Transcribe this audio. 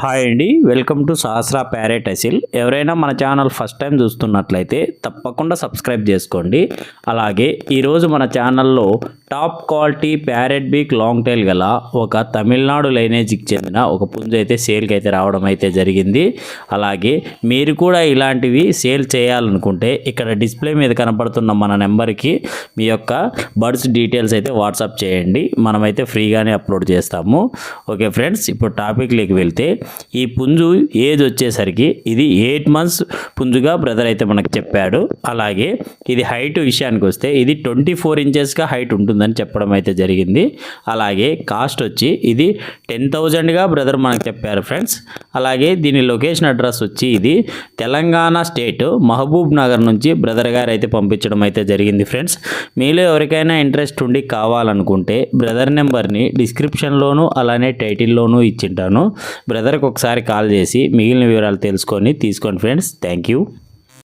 Hi అండి, welcome to Sahasra parrot Aseel. ఎవరైనా మన ఛానల్ ఫస్ట్ టైం చూస్తున్నట్లయితే తప్పకుండా సబ్స్క్రైబ్ చేసుకోండి. అలాగే ఈరోజు మన ఛానల్లో top quality parrot beak long tail గల ఒక తమిళనాడు లైనేజ్కి చెందిన ఒక పుంజు అయితే సేల్కి అయితే రావడం అయితే జరిగింది. అలాగే మీరు కూడా ఇలాంటివి సేల్ చేయాలనుకుంటే ఇక్కడ డిస్ప్లే మీద కనపడుతున్న మన నెంబర్కి మీ యొక్క బర్డ్స్ డీటెయిల్స్ అయితే వాట్సాప్ చేయండి. మనమైతే ఫ్రీగానే అప్లోడ్ చేస్తాము. ఓకే ఫ్రెండ్స్, ఇప్పుడు టాపిక్లోకి వెళ్తే ఈ పుంజు ఏజ్ వచ్చేసరికి ఇది 8 months పుంజుగా బ్రదర్ అయితే మనకు చెప్పాడు. అలాగే ఇది హైట్ విషయానికి వస్తే ఇది 24 inchesగా హైట్ ఉంటుందని చెప్పడం అయితే జరిగింది. అలాగే కాస్ట్ వచ్చి ఇది 10,000గా బ్రదర్ మనకు చెప్పారు ఫ్రెండ్స్. అలాగే దీని లొకేషన్ అడ్రస్ వచ్చి ఇది తెలంగాణ స్టేట్ మహబూబ్ నగర్ నుంచి బ్రదర్ గారు అయితే పంపించడం అయితే జరిగింది ఫ్రెండ్స్. మీలో ఎవరికైనా ఇంట్రెస్ట్ ఉండి కావాలనుకుంటే బ్రదర్ నెంబర్ని డిస్క్రిప్షన్లోను అలానే టైటిల్లోనూ ఇచ్చింటాను. బ్రదర్కి ఒకసారి కాల్ చేసి మిగిలిన వివరాలు తెలుసుకొని తీసుకోండి ఫ్రెండ్స్. Thank you.